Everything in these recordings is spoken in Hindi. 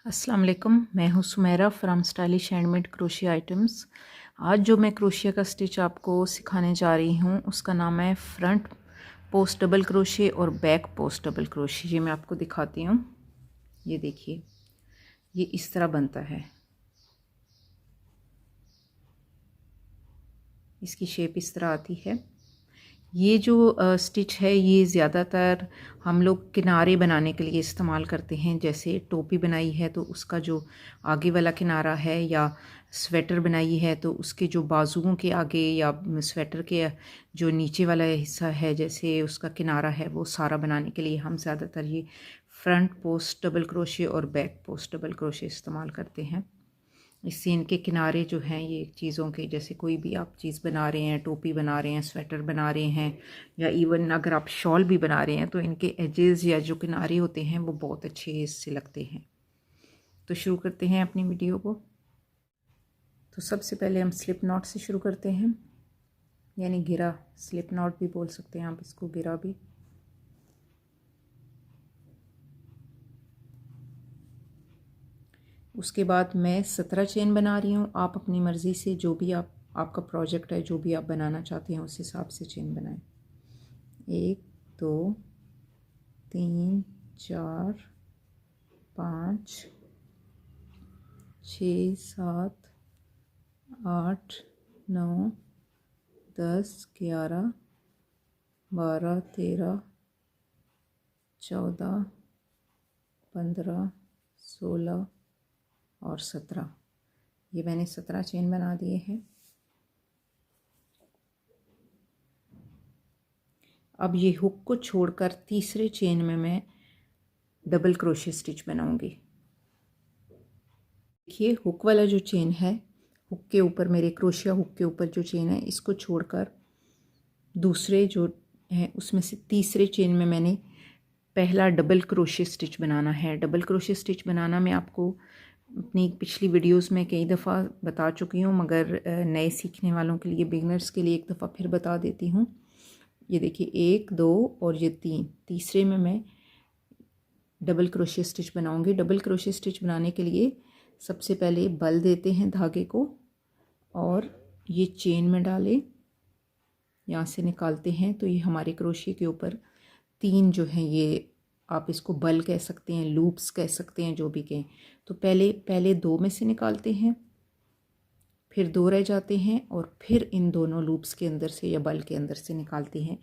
अस्सलाम वालेकुम, मैं हूँ Sumera from stylish handmade crochet items. आज जो मैं क्रोशिया का स्टिच आपको सिखाने जा रही हूँ उसका नाम है फ्रंट पोस्ट डबल क्रोशे और बैक पोस्ट डबल क्रोशे। ये मैं आपको दिखाती हूँ। ये देखिए, ये इस तरह बनता है। इसकी शेप इस तरह आती है। ये जो स्टिच है ये ज़्यादातर हम लोग किनारे बनाने के लिए इस्तेमाल करते हैं। जैसे टोपी बनाई है तो उसका जो आगे वाला किनारा है, या स्वेटर बनाई है तो उसके जो बाजुओं के आगे या स्वेटर के जो नीचे वाला हिस्सा है, जैसे उसका किनारा है, वो सारा बनाने के लिए हम ज़्यादातर ये फ्रंट पोस्ट डबल क्रोशे और बैक पोस्ट डबल क्रोशे इस्तेमाल करते हैं। इससे इनके किनारे जो हैं ये चीज़ों के, जैसे कोई भी आप चीज़ बना रहे हैं, टोपी बना रहे हैं, स्वेटर बना रहे हैं, या इवन अगर आप शॉल भी बना रहे हैं तो इनके एजेस या जो किनारे होते हैं वो बहुत अच्छे इससे लगते हैं। तो शुरू करते हैं अपनी वीडियो को। तो सबसे पहले हम स्लिप नॉट से शुरू करते हैं, यानी गिरा। स्लिप नॉट भी बोल सकते हैं आप इसको, गिरा भी। उसके बाद मैं 17 चेन बना रही हूँ। आप अपनी मर्ज़ी से जो भी आपका प्रोजेक्ट है, जो भी आप बनाना चाहते हैं उस हिसाब से चेन बनाएं। 1 2 3 4 5 6 7 8 9 10 11 12 13 14 15 16 और 17। ये मैंने 17 चेन बना दिए हैं। अब ये हुक को छोड़कर तीसरे चेन में मैं डबल क्रोशे स्टिच बनाऊंगी। देखिए, हुक वाला जो चेन है, हुक के ऊपर, मेरे क्रोशिया हुक के ऊपर जो चेन है, इसको छोड़कर दूसरे जो है उसमें से तीसरे चेन में मैंने पहला डबल क्रोशे स्टिच बनाना है। डबल क्रोशे स्टिच बनाना मैं आपको अपनी पिछली वीडियोस में कई दफ़ा बता चुकी हूँ, मगर नए सीखने वालों के लिए, बिगनर्स के लिए एक दफ़ा फिर बता देती हूँ। ये देखिए, 1 2 और ये 3, तीसरे में मैं डबल क्रोशे स्टिच बनाऊंगी। डबल क्रोशे स्टिच बनाने के लिए सबसे पहले बल देते हैं धागे को, और ये चेन में डालें, यहाँ से निकालते हैं तो ये हमारे क्रोशे के ऊपर 3 जो हैं, ये आप इसको बल कह सकते हैं, लूप्स कह सकते हैं, जो भी कहें। तो पहले 2 में से निकालते हैं, फिर 2 रह जाते हैं, और फिर इन दोनों लूप्स के अंदर से या बल के अंदर से निकालते हैं,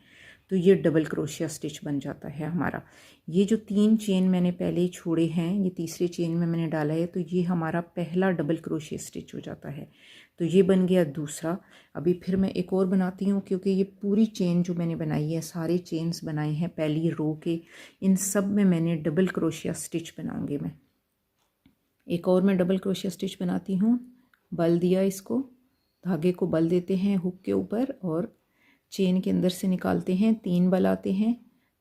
तो ये डबल क्रोशिया स्टिच बन जाता है हमारा। ये जो 3 चेन मैंने पहले छोड़े हैं, ये तीसरे चेन में मैंने डाला है, तो ये हमारा पहला डबल क्रोशिया स्टिच हो जाता है। तो ये बन गया दूसरा। अभी फिर मैं एक और बनाती हूँ, क्योंकि ये पूरी चेन जो मैंने बनाई है, सारे चेन्स बनाए हैं पहली रो के, इन सब में मैंने डबल क्रोशिया स्टिच बनाऊँगी मैं। एक और मैं डबल क्रोशिया स्टिच बनाती हूँ। बल दिया, इसको धागे को बल देते हैं हुक के ऊपर, और चेन के अंदर से निकालते हैं, 3 बल आते हैं।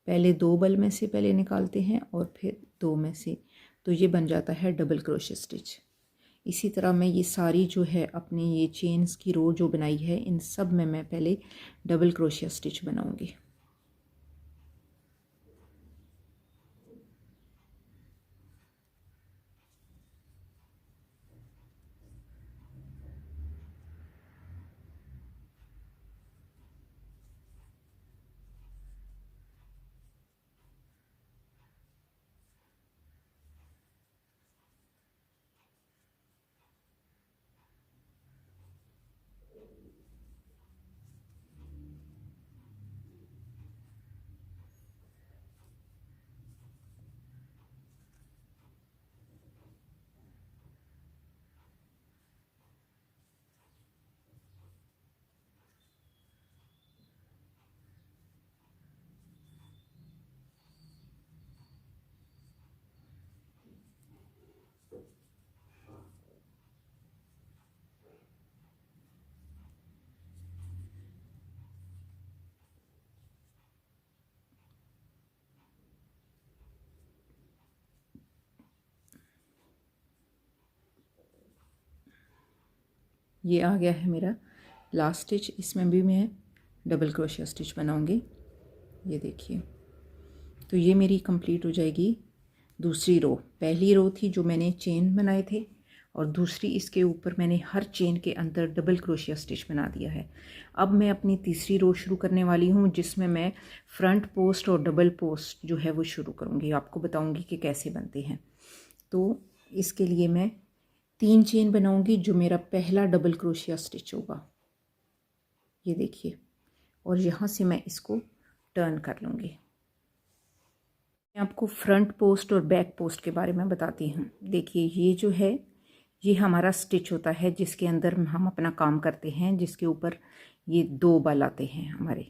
पहले 2 बल में से पहले निकालते हैं और फिर 2 में से, तो ये बन जाता है डबल क्रोशिया स्टिच। इसी तरह मैं ये सारी जो है अपनी ये चेन्स की रो जो बनाई है, इन सब में मैं पहले डबल क्रोशिया स्टिच बनाऊंगी। ये आ गया है मेरा लास्ट स्टिच। इसमें भी मैं डबल क्रोशिया स्टिच बनाऊंगी। ये देखिए, तो ये मेरी कंप्लीट हो जाएगी दूसरी रो, पहली रो थी जो मैंने चेन बनाए थे और दूसरी इसके ऊपर मैंने हर चेन के अंदर डबल क्रोशिया स्टिच बना दिया है। अब मैं अपनी तीसरी रो शुरू करने वाली हूँ जिसमें मैं फ्रंट पोस्ट और डबल पोस्ट जो है वो शुरू करूँगी, आपको बताऊँगी कि कैसे बनते हैं। तो इसके लिए मैं 3 चेन बनाऊँगी जो मेरा पहला डबल क्रोशिया स्टिच होगा, ये देखिए, और यहाँ से मैं इसको टर्न कर लूँगी। मैं आपको फ्रंट पोस्ट और बैक पोस्ट के बारे में बताती हूँ। देखिए ये जो है ये हमारा स्टिच होता है जिसके अंदर हम अपना काम करते हैं, जिसके ऊपर ये 2 बल आते हैं हमारे।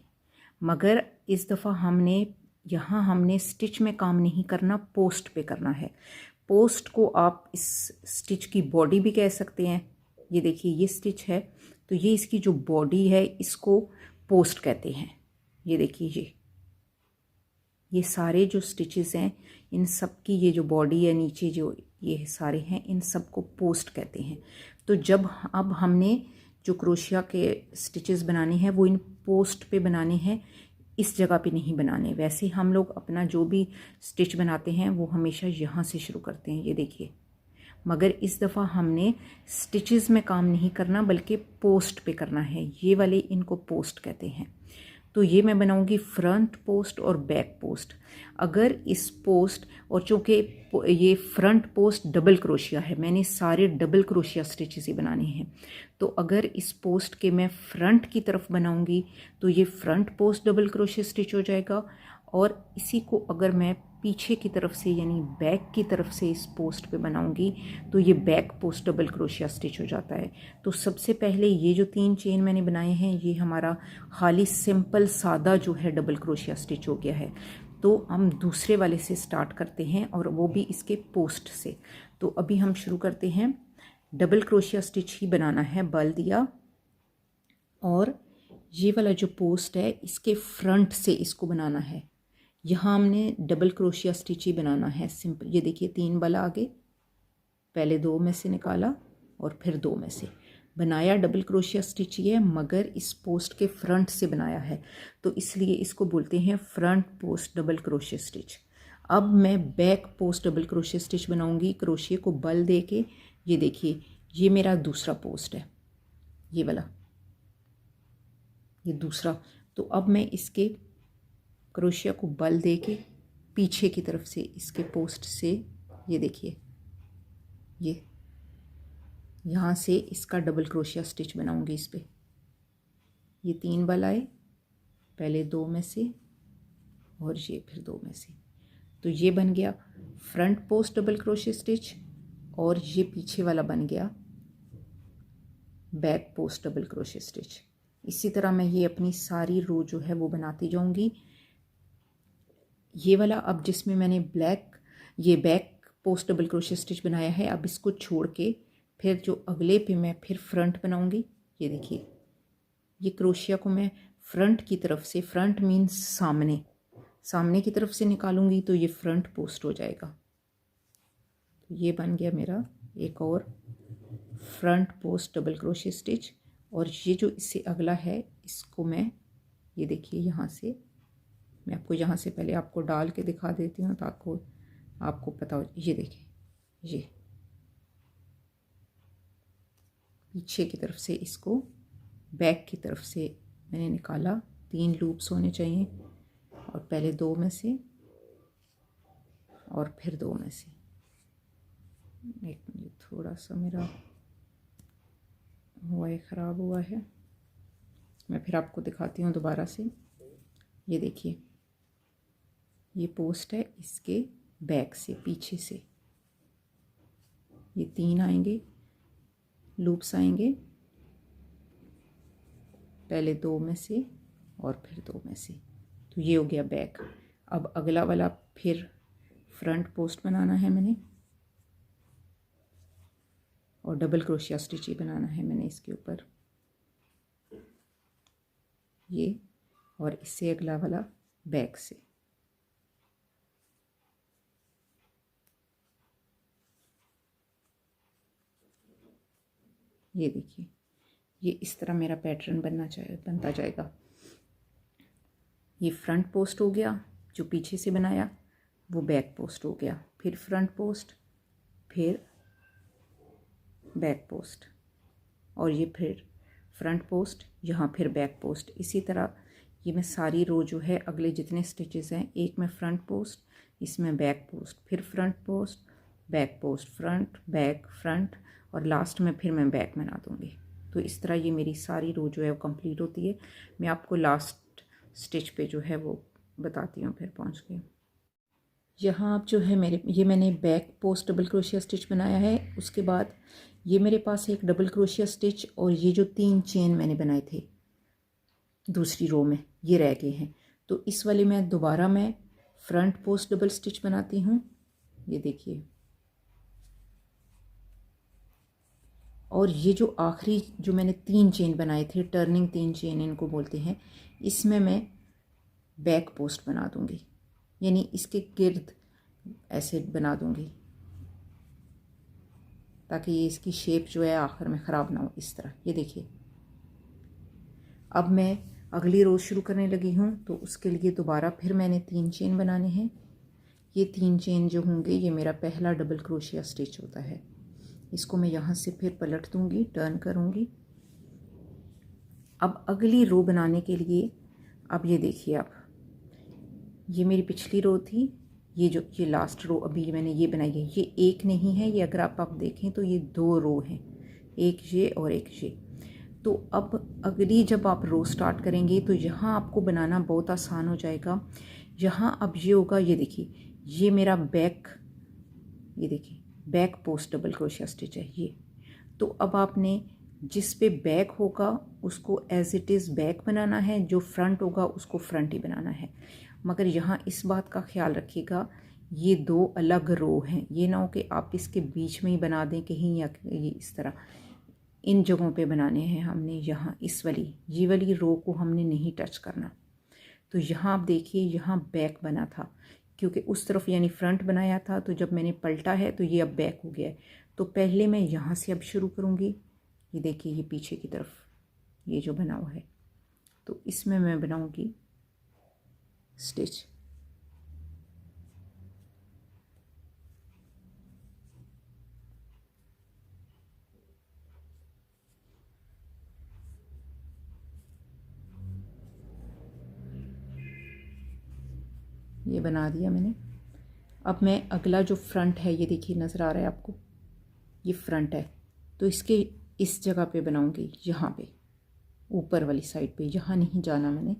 मगर इस दफ़ा हमने स्टिच में काम नहीं करना, पोस्ट पे करना है। पोस्ट को आप इस स्टिच की बॉडी भी कह सकते हैं। ये देखिए ये स्टिच है तो ये इसकी जो बॉडी है इसको पोस्ट कहते हैं। ये देखिए ये सारे जो स्टिचेस हैं इन सब की ये जो बॉडी है नीचे जो ये सारे हैं इन सब को पोस्ट कहते हैं। तो जब अब हमने जो क्रोशिया के स्टिचेस बनाने हैं वो इन पोस्ट पे बनाने हैं, इस जगह पे नहीं बनाने। वैसे हम लोग अपना जो भी स्टिच बनाते हैं वो हमेशा यहाँ से शुरू करते हैं, ये देखिए। मगर इस दफ़ा हमने स्टिचेस में काम नहीं करना बल्कि पोस्ट पे करना है। ये वाले इनको पोस्ट कहते हैं। तो ये मैं बनाऊंगी फ्रंट पोस्ट और बैक पोस्ट। अगर इस पोस्ट और चूँकि ये फ्रंट पोस्ट डबल क्रोशिया है, मैंने सारे डबल क्रोशिया स्टिचेस ही बनाने हैं, तो अगर इस पोस्ट के मैं फ्रंट की तरफ बनाऊंगी तो ये front post double crochet stitch हो जाएगा, और इसी को अगर मैं पीछे की तरफ से यानी बैक की तरफ से इस पोस्ट पे बनाऊंगी तो ये back post double crochet stitch हो जाता है। तो सबसे पहले ये जो 3 चेन मैंने बनाए हैं ये हमारा खाली सिंपल सादा जो है डबल क्रोशिया स्टिच हो गया है। तो हम दूसरे वाले से स्टार्ट करते हैं और वो भी इसके पोस्ट से। तो अभी हम शुरू करते हैं, डबल क्रोशिया स्टिच ही बनाना है, बल दिया और ये वाला जो पोस्ट है इसके फ्रंट से इसको बनाना है। यहाँ हमने डबल क्रोशिया स्टिच ही बनाना है सिंपल। ये देखिए 3 बल आगे, पहले 2 में से निकाला और फिर 2 में से बनाया, डबल क्रोशिया स्टिच ही है मगर इस पोस्ट के फ्रंट से बनाया है तो इसलिए इसको बोलते हैं front post double crochet stitch. अब मैं back post double crochet stitch बनाऊंगी क्रोशिया को बल दे के। ये देखिए ये मेरा दूसरा पोस्ट है, ये वाला, ये दूसरा। तो अब मैं इसके क्रोशिया को बल दे के पीछे की तरफ से इसके पोस्ट से, ये देखिए ये यहाँ से इसका डबल क्रोशिया स्टिच बनाऊंगी इस पे। ये 3 बल आए, पहले 2 में से और ये फिर 2 में से, तो ये बन गया front post double crochet stitch और ये पीछे वाला बन गया back post double crochet stitch. इसी तरह मैं ये अपनी सारी रो जो है वो बनाती जाऊंगी। ये वाला अब जिसमें मैंने ये back post double crochet stitch बनाया है, अब इसको छोड़ के फिर जो अगले पे मैं फिर फ्रंट बनाऊंगी। ये देखिए ये क्रोशिया को मैं फ्रंट की तरफ से, फ्रंट मीन्स सामने की तरफ से निकालूंगी तो ये फ्रंट पोस्ट हो जाएगा। तो ये बन गया मेरा एक और front post double crochet stitch. और ये जो इससे अगला है इसको मैं, ये देखिए यहाँ से मैं आपको यहाँ से पहले आपको डाल के दिखा देती हूँ ताकि आपको पता हो। ये देखिए ये पीछे की तरफ से इसको बैक की तरफ से मैंने निकाला, 3 लूप्स होने चाहिए और पहले 2 में से और फिर 2 में से। एक मिनट, थोड़ा सा मेरा ख़राब हुआ है, मैं फिर आपको दिखाती हूँ दोबारा से। ये देखिए ये पोस्ट है, इसके बैक से पीछे से ये 3 आएंगे लूप्स आएंगे, पहले 2 में से और फिर 2 में से, तो ये हो गया बैक। अब अगला वाला फिर फ्रंट पोस्ट बनाना है मैंने और डबल क्रोशिया स्टिच ही बनाना है मैंने इसके ऊपर, ये और इससे अगला वाला बैक से। ये देखिए ये इस तरह मेरा पैटर्न बनता जाएगा। ये फ्रंट पोस्ट हो गया जो पीछे से बनाया, वो बैक पोस्ट हो गया, फिर फ्रंट पोस्ट, फिर बैक पोस्ट, और ये फिर फ्रंट पोस्ट, यहाँ फिर बैक पोस्ट। इसी तरह ये मैं सारी रो जो है अगले जितने स्टिचेस हैं, एक में फ्रंट पोस्ट, इसमें बैक पोस्ट, फिर front post, back post, front back front, और लास्ट में फिर मैं बैक बना दूँगी। तो इस तरह ये मेरी सारी रो जो है वो कंप्लीट होती है। मैं आपको लास्ट स्टिच पे जो है वो बताती हूँ फिर पहुँच के। यहाँ आप जो है ये मैंने back post double crochet stitch बनाया है। उसके बाद ये मेरे पास एक डबल क्रोशिया स्टिच और ये जो 3 चेन मैंने बनाए थे दूसरी रो में, ये रह गए हैं। तो इस वाले में दोबारा मैं फ्रंट पोस्ट डबल स्टिच बनाती हूँ, ये देखिए। और ये जो आखिरी जो मैंने 3 चेन बनाए थे, टर्निंग 3 चेन इनको बोलते हैं, इसमें मैं बैक पोस्ट बना दूँगी, यानी इसके गिर्द ऐसे बना दूँगी ताकि ये इसकी शेप जो है आखिर में ख़राब ना हो। इस तरह ये देखिए। अब मैं अगली रो शुरू करने लगी हूँ, तो उसके लिए दोबारा फिर मैंने 3 चेन बनाने हैं। ये 3 चेन जो होंगे ये मेरा पहला डबल क्रोशिया स्टिच होता है। इसको मैं यहाँ से फिर पलट दूँगी, टर्न करूँगी। अब अगली रो बनाने के लिए, अब ये देखिए, आप ये मेरी पिछली रो थी, ये लास्ट रो अभी मैंने ये बनाई है, ये एक नहीं है, ये अगर आप देखें तो ये 2 रो हैं, एक ये और एक ये। तो अब अगली जब आप रो स्टार्ट करेंगे तो यहाँ आपको बनाना बहुत आसान हो जाएगा। यहाँ अब ये होगा, ये देखिए, ये मेरा बैक, ये देखिए back post double crochet stitch है ये। तो अब आपने जिस पे बैक होगा उसको एज इट इज़ बैक बनाना है, जो फ्रंट होगा उसको फ्रंट ही बनाना है। मगर यहाँ इस बात का ख्याल रखिएगा, ये 2 अलग रो हैं, ये ना हो कि आप इसके बीच में ही बना दें कहीं, या ये इस तरह इन जगहों पे बनाने हैं हमने। यहाँ इस वाली ये वाली रो को हमने नहीं टच करना। तो यहाँ आप देखिए, यहाँ बैक बना था क्योंकि उस तरफ यानी फ्रंट बनाया था, तो जब मैंने पलटा है तो ये अब बैक हो गया है। तो पहले मैं यहाँ से अब शुरू करूँगी। ये देखिए, ये पीछे की तरफ ये जो बना हुआ है, तो इसमें मैं बनाऊँगी स्टिच। ये बना दिया मैंने। अब मैं अगला जो फ्रंट है, ये देखिए नज़र आ रहा है आपको, ये फ्रंट है, तो इसके इस जगह पे बनाऊंगी, यहाँ पे ऊपर वाली साइड पे। यहाँ नहीं जाना मैंने,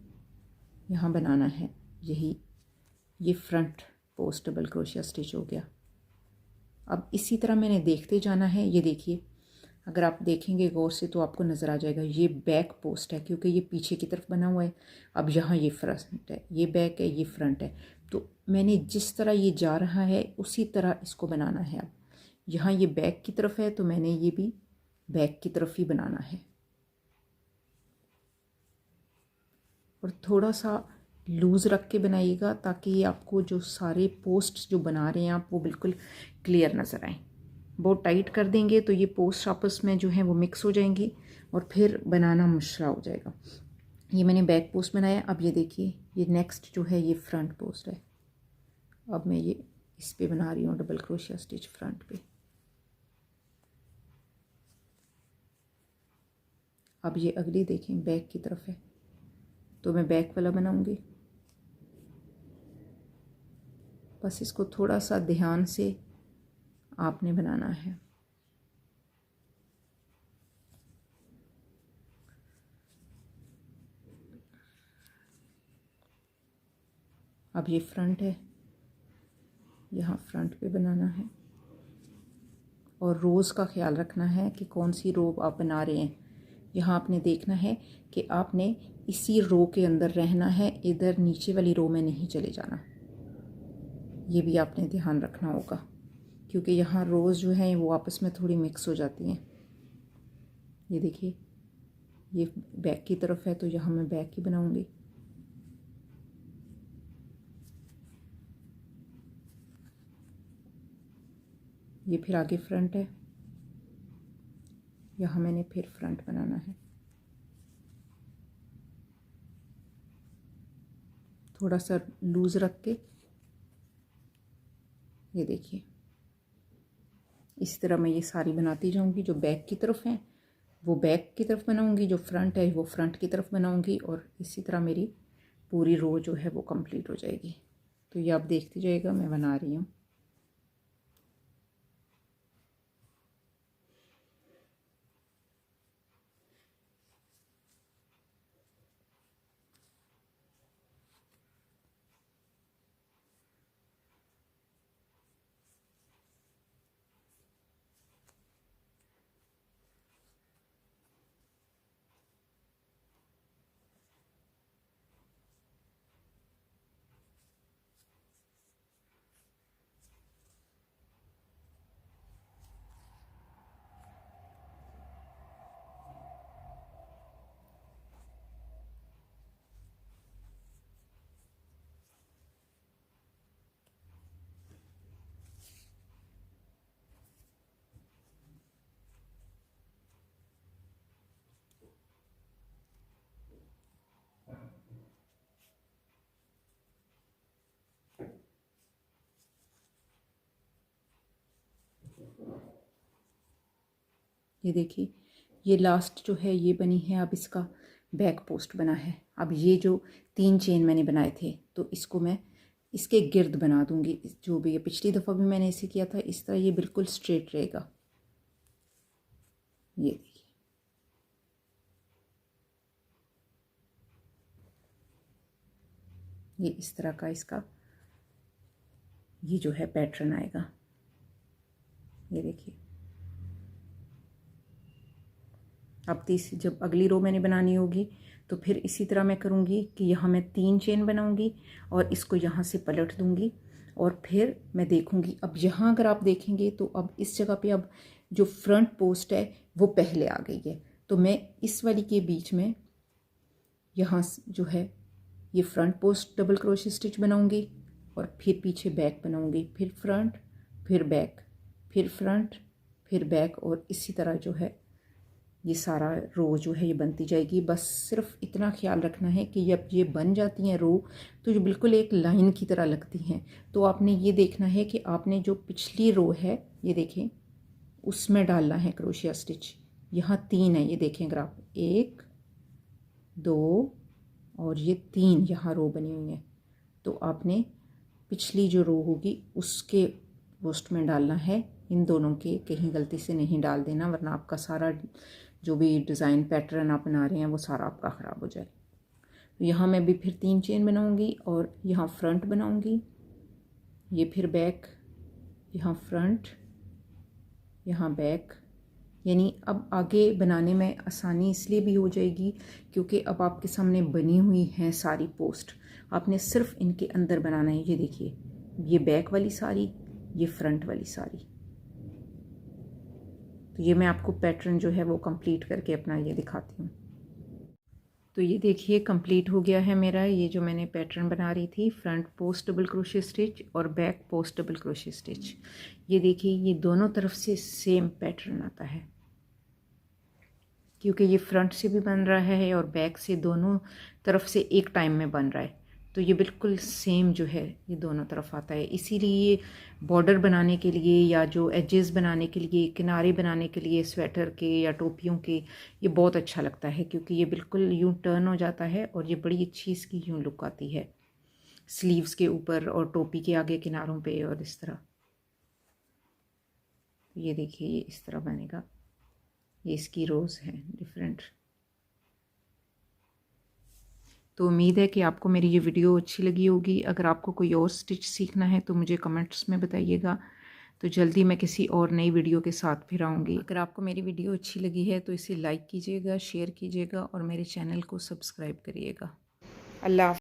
यहाँ बनाना है। यही ये front post double crochet stitch हो गया। अब इसी तरह मैंने देखते जाना है। ये देखिए, अगर आप देखेंगे गौर से तो आपको नज़र आ जाएगा, ये बैक पोस्ट है क्योंकि ये पीछे की तरफ बना हुआ है। अब यहाँ ये फ्रंट है, ये बैक है, ये फ्रंट है। तो मैंने जिस तरह ये जा रहा है उसी तरह इसको बनाना है। अब यहाँ ये बैक की तरफ है तो मैंने ये भी बैक की तरफ ही बनाना है। और थोड़ा सा लूज़ रख के बनाइएगा ताकि आपको जो सारे पोस्ट जो बना रहे हैं आप, वो बिल्कुल क्लियर नज़र आए। बहुत टाइट कर देंगे तो ये पोस्ट आपस में जो है वो मिक्स हो जाएंगी और फिर बनाना मुश्किल हो जाएगा। ये मैंने बैक पोस्ट बनाया। अब ये देखिए, ये नेक्स्ट जो है ये फ्रंट पोस्ट है। अब मैं ये इस पे बना रही हूँ डबल क्रोशिया स्टिच फ्रंट पे। अब ये अगली देखें बैक की तरफ है, तो मैं बैक वाला बनाऊंगी। बस इसको थोड़ा सा ध्यान से आपने बनाना है। अब ये फ्रंट है, यहाँ फ्रंट पे बनाना है। और रोज़ का ख्याल रखना है कि कौन सी रो आप बना रहे हैं। यहाँ आपने देखना है कि आपने इसी रो के अंदर रहना है, इधर नीचे वाली रो में नहीं चले जाना। ये भी आपने ध्यान रखना होगा क्योंकि यहाँ रोज़ जो हैं वो आपस में थोड़ी मिक्स हो जाती हैं। ये देखिए, ये बैक की तरफ है तो यहाँ मैं बैक ही बनाऊंगी। ये फिर आगे फ्रंट है, यहाँ मैंने फिर फ्रंट बनाना है। थोड़ा सा लूज़ रख के ये देखिए इस तरह मैं ये सारी बनाती जाऊंगी। जो बैक की तरफ है वो बैक की तरफ बनाऊंगी, जो फ्रंट है वो फ्रंट की तरफ बनाऊंगी, और इसी तरह मेरी पूरी रो जो है वो कंप्लीट हो जाएगी। तो ये आप देखते जाइएगा, मैं बना रही हूँ। ये देखिए ये लास्ट जो है ये बनी है। अब इसका बैक पोस्ट बना है। अब ये जो 3 चेन मैंने बनाए थे तो इसको मैं इसके गिर्द बना दूंगी। जो भी ये पिछली दफ़ा भी मैंने ऐसे किया था, इस तरह ये बिल्कुल स्ट्रेट रहेगा। ये देखिए ये इस तरह का इसका ये जो है पैटर्न आएगा। ये देखिए अब जब अगली रो मैंने बनानी होगी तो फिर इसी तरह मैं करूँगी कि यहाँ मैं 3 चेन बनाऊँगी और इसको यहाँ से पलट दूँगी, और फिर मैं देखूँगी। अब यहाँ अगर आप देखेंगे तो अब इस जगह पे अब जो फ्रंट पोस्ट है वो पहले आ गई है, तो मैं इस वाली के बीच में यहाँ जो है ये front post double crochet stitch बनाऊँगी, और फिर पीछे बैक बनाऊँगी, फिर फ्रंट, फिर बैक, फिर फ्रंट, फिर बैक, और इसी तरह जो है ये सारा रो जो है ये बनती जाएगी। बस सिर्फ इतना ख्याल रखना है कि जब ये बन जाती हैं रो तो ये बिल्कुल एक लाइन की तरह लगती हैं। तो आपने ये देखना है कि आपने जो पिछली रो है ये देखें उसमें डालना है क्रोशिया स्टिच। यहाँ 3 है, ये देखें अगर आप 1 2 और ये 3 यहाँ रो बनी हुई है, तो आपने पिछली जो रो होगी उसके पोस्ट में डालना है। इन दोनों के कहीं गलती से नहीं डाल देना, वरना आपका सारा जो भी डिज़ाइन पैटर्न आप बना रहे हैं वो सारा आपका ख़राब हो जाए। तो यहाँ मैं भी फिर 3 चेन बनाऊंगी और यहाँ फ्रंट बनाऊंगी, ये फिर बैक, यहाँ फ्रंट, यहाँ बैक। यानी अब आगे बनाने में आसानी इसलिए भी हो जाएगी क्योंकि अब आपके सामने बनी हुई हैं सारी पोस्ट। आपने सिर्फ इनके अंदर बनाना है। ये देखिए ये बैक वाली सारी, ये फ्रंट वाली सारी। तो ये मैं आपको पैटर्न जो है वो कंप्लीट करके अपना ये दिखाती हूँ। तो ये देखिए कंप्लीट हो गया है मेरा ये जो मैंने पैटर्न बना रही थी, front post double crochet stitch और back post double crochet stitch. ये देखिए ये दोनों तरफ से सेम पैटर्न आता है क्योंकि ये फ्रंट से भी बन रहा है और बैक से, दोनों तरफ से एक टाइम में बन रहा है। तो ये बिल्कुल सेम जो है ये दोनों तरफ आता है। इसीलिए बॉर्डर बनाने के लिए या जो एजेस बनाने के लिए, किनारे बनाने के लिए स्वेटर के या टोपियों के ये बहुत अच्छा लगता है क्योंकि ये बिल्कुल यूँ टर्न हो जाता है और ये बड़ी अच्छी इसकी यूँ लुक आती है स्लीव्स के ऊपर और टोपी के आगे किनारों पे। और इस तरह ये देखिए ये इस तरह बनेगा। ये इसकी रोज़ हैं डिफरेंट। तो उम्मीद है कि आपको मेरी ये वीडियो अच्छी लगी होगी। अगर आपको कोई और स्टिच सीखना है तो मुझे कमेंट्स में बताइएगा। तो जल्दी मैं किसी और नई वीडियो के साथ फिर आऊँगी। अगर आपको मेरी वीडियो अच्छी लगी है तो इसे लाइक कीजिएगा, शेयर कीजिएगा और मेरे चैनल को सब्सक्राइब करिएगा। अल्लाह।